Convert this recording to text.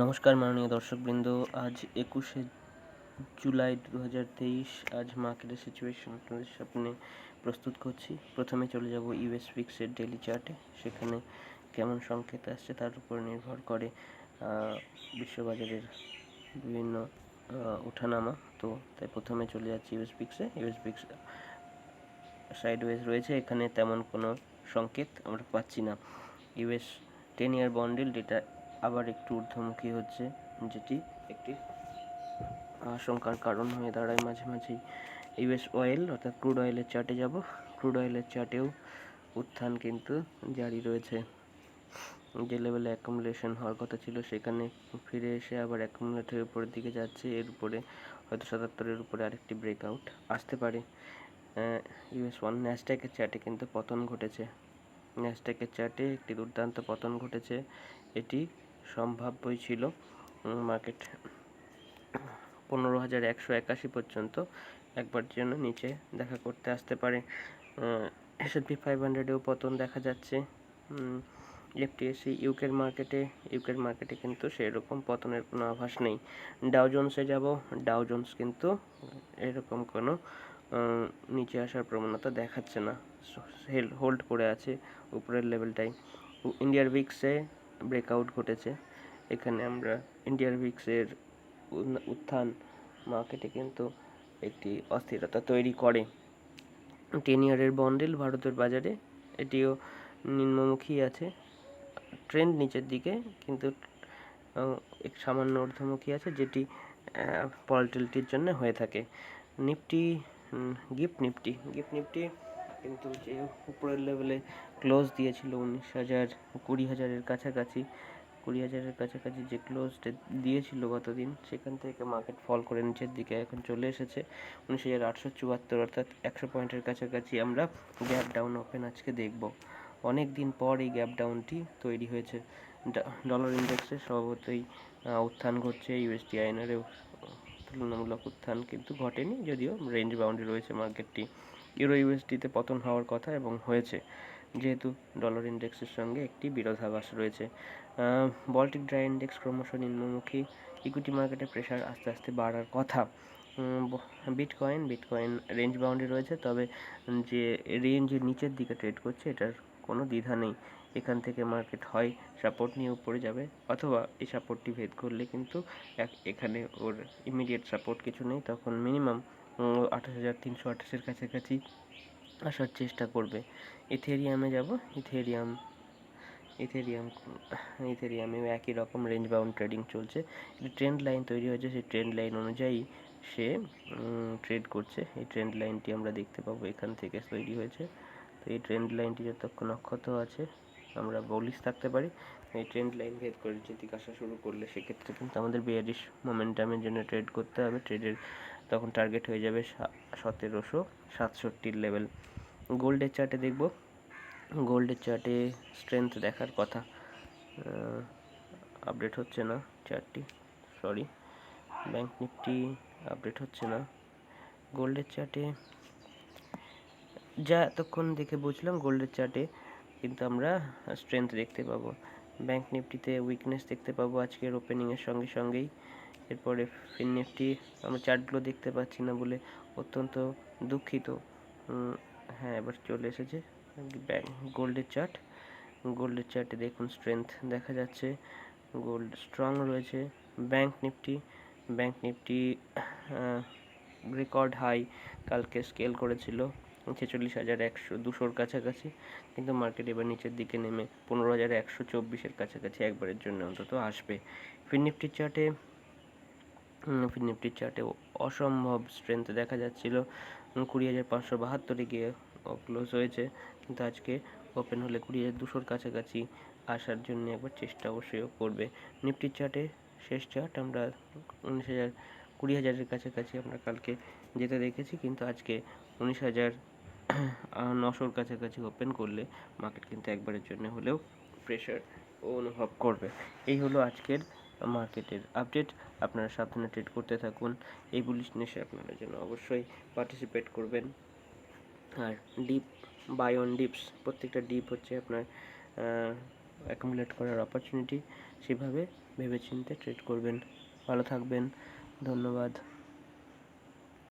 নমস্কার মাননীয় দর্শকবৃন্দ, আজ 21শে জুলাই 2023। আজ মার্কেটের সিচুয়েশন আপনাদের সামনে প্রস্তুত করছি। প্রথমে চলে যাব ইউএস ফিক্সের ডেলি চার্টে। সেখানে কেমন সংকেত আসছে তার উপর নির্ভর করে বিশ্ববাজারের বিভিন্ন ওঠানামা। তো তাই প্রথমে চলে যাচ্ছি ইউএস ফিক্সে। ইউএস ফিক্স সাইডওয়েজ রয়েছে, এখানে তেমন কোনো সংকেত আমরা পাচ্ছি না। ইউএস 10-year বন্ডেল ডেটা আবার একটু ঊর্ধ্বমুখী হচ্ছে, যেটি একটি আশঙ্কার কারণ হয়ে দাঁড়ায় মাঝে মাঝেই। ইউএস অয়েল অর্থাৎ ক্রুড অয়েলের চার্টে যাব। ক্রুড অয়েলের চার্টেও উত্থান কিন্তু জারি রয়েছে। যে লেভেলে অ্যাকুমুলেশন হওয়ার কথা ছিল সেখানে ফিরে এসে আবার অ্যাকুমুলেটের উপরের দিকে যাচ্ছে। এর উপরে হয়তো 77-এর উপরে আরেকটি ব্রেকআউট আসতে পারে। ইউএস ন্যাসড্যাকের চার্টে কিন্তু পতন ঘটেছে। ন্যাসড্যাকের চার্টে একটি দুর্দান্ত পতন ঘটেছে, এটি সম্ভাব্যই ছিল। মার্কেট 15,181 পর্যন্ত একবার জন্য নিচে দেখা করতে আসতে পারে। S&P 500-এও পতন দেখা যাচ্ছে। এফটিএসি ইউকের মার্কেটে কিন্তু সেরকম পতনের কোনো আভাস নেই। ডাও জোন্সে যাব। ডাও জোন্স কিন্তু এরকম কোনো নিচে আসার প্রবণতা দেখাচ্ছে না, হোল্ড করে আছে উপরের লেভেলটাই। ইন্ডিয়ার ভিক্সে ব্রেকআউট ঘটেছে। এখানে আমরা ইন্ডিয়ার ভিক্সের উত্থান মার্কেটে কিন্তু একটি অস্থিরতা তৈরি করে। 10-year বন্ডেল ভারতের বাজারে এটিও নিম্নমুখী আছে, ট্রেন্ড নিচের দিকে, কিন্তু সামান্য ঊর্ধ্বমুখী আছে, যেটি ভলাটিলিটির জন্য হয়ে থাকে। নিফটি গিফট নিফটি কিন্তু যে উপরের লেভেলে ক্লোজ দিয়েছিল 20,000-20,000-এর কাছাকাছি, 20,000-এর কাছাকাছি যে ক্লোজটা দিয়েছিল গতদিন, সেখান থেকে মার্কেট ফল করে নিচের দিকে এখন চলে এসেছে 19,874, অর্থাৎ 100 পয়েন্টের কাছাকাছি আমরা গ্যাপ ডাউন ওপেন আজকে দেখব। অনেক দিন পর এই গ্যাপ ডাউনটি তৈরি হয়েছে। ডলার ইন্ডেক্সে স্বভাবতই উত্থান ঘটছে, ইউএসডি আইএনআরেও তুলনামূলক উত্থান কিন্তু ঘটেনি, যদিও রেঞ্জ বাউন্ডে রয়েছে মার্কেটটি। ইউরো ইউএসডিতে পতন হওয়ার কথা এবং হয়েছে, যেহেতু ডলার ইন্ডেক্সের সঙ্গে একটি বিরোধাভাস রয়েছে। বল্টিক ড্রাই ইন্ডেক্স ক্রমশ নিম্নমুখী। ইকুইটি মার্কেটে প্রেশার আস্তে আস্তে বাড়ার কথা। বিটকয়েন রেঞ্জ বাউন্ডে রয়েছে, তবে যে রেঞ্জের নিচের দিকে ট্রেড করছে এটার কোনো দ্বিধা নেই। এখান থেকে মার্কেট হয় সাপোর্ট নিয়ে উপরে যাবে, অথবা এই সাপোর্টটি ভেদ করলে কিন্তু এখানে ওর ইমিডিয়েট সাপোর্ট কিছু নেই, তখন মিনিমাম 28,328-এর কাছাকাছি আসার চেষ্টা করবে। ইথেরিয়ামে যাব। ইথেরিয়ামে একই রকম রেঞ্জ বাউন্ড ট্রেডিং চলছে। ট্রেন্ড লাইন তৈরি হয়েছে, সেই ট্রেন্ড লাইন অনুযায়ী সে ট্রেড করছে। এই ট্রেন্ড লাইনটি আমরা দেখতে পাবো, এখান থেকে তৈরি হয়েছে। তো এই ট্রেন্ড লাইনটি যতক্ষণ অক্ষত আছে আমরা বুলিশ থাকতে পারি। এই ট্রেন্ড লাইন ভেদ করে যদি আসা শুরু করলে সেক্ষেত্রে কিন্তু আমাদের বেয়ারিশ মোমেন্টামের জন্য ট্রেড করতে হবে। ট্রেডের তখন টার্গেট হয়ে যাবে 1767 লেভেল। গোল্ডের চার্টে দেখব। গোল্ডের চার্টে স্ট্রেংথ দেখার কথা, আপডেট হচ্ছে না চার্টটি, সরি। ব্যাংক নিফটি আপডেট হচ্ছে না। গোল্ডের চার্টে যা এতক্ষণ দেখে বুঝলাম, গোল্ডের চার্টে কিন্তু আমরা স্ট্রেংথ দেখতে পাবো। ব্যাংক নিফটিতে উইকনেস দেখতে পাবো আজকের ওপেনিংয়ের সঙ্গেই। এরপরে ফিন নিফটি আমরা চার্টগুলো দেখতে পাচ্ছি না বলে অত্যন্ত দুঃখিত। হ্যাঁ, এবার চলে এসেছে গোল্ডের চার্টে দেখুন স্ট্রেংথ দেখা যাচ্ছে, গোল্ড স্ট্রং রয়েছে। ব্যাংক নিফটি রেকর্ড হাই কালকে স্কেল করেছিল 46,100-200-র কাছাকাছি, কিন্তু মার্কেট এবার নিচের দিকে নেমে 15,124-এর কাছাকাছি একবারের জন্য অন্তত আসবে। ফিন নিফটির চার্টে অসম্ভব স্ট্রেংথ দেখা যাচ্ছিল, 20,572-এ গিয়ে ক্লোজ হয়েছে, কিন্তু আজকে ওপেন হলে 20,200-র কাছাকাছি আসার জন্য একবার চেষ্টা অবশ্যই করবে। নিফটির চার্টে শেষ চার্ট আমরা 20,000-এর কাছাকাছি আমরা কালকে যেতে দেখেছি, কিন্তু আজকে 19,900-র কাছাকাছি ওপেন করলে মার্কেট কিন্তু একবারের জন্য হলেও প্রেশার অনুভব করবে। এই হলো আজকের মার্কেটের আপডেট। আপনারা সাবধানে ট্রেড করতে থাকুন। এই বুলিশনেসে আপনারা যেন অবশ্যই পার্টিসিপেট করবেন। আর বাই অন ডিপস, প্রত্যেকটা ডিপ হচ্ছে আপনার অ্যাকুমুলেট করার অপরচুনিটি, সেভাবে ভেবেচিন্তে ট্রেড করবেন। ভালো থাকবেন, ধন্যবাদ।